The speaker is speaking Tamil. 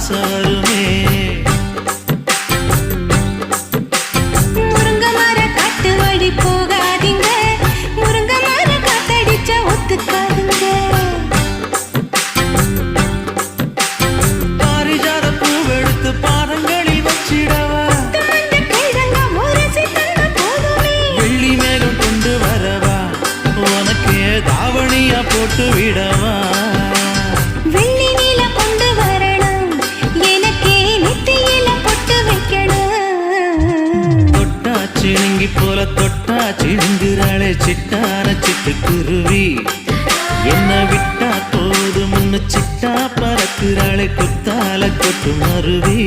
ஆசை வருமே. முருங்க மர காட்டு வழி போகாதீங்க, முருங்க மர காத்தடிச்சா ஒத்துக்காதுங்க. பாரிஜாத பூவெடுத்து பாதங்களில் வச்சிடவா, வெள்ளி மேகம் கொண்டு வரவா, உனக்கே தாவணியா போட்டு விடவா. வெள்ளி நீல கொண்டு வரணும், எனக்கே நெத்தியில பொட்டு வைக்கணும். தொட்டா சிணுங்கி போல தொட்டா சிணுங்குறாளே சிட்டான சிட்டுக்குருவி, என்ன விட்டா போதும் முன்னு சிட்டா பறக்குறாளே குத்தால கொட்டு மருவி.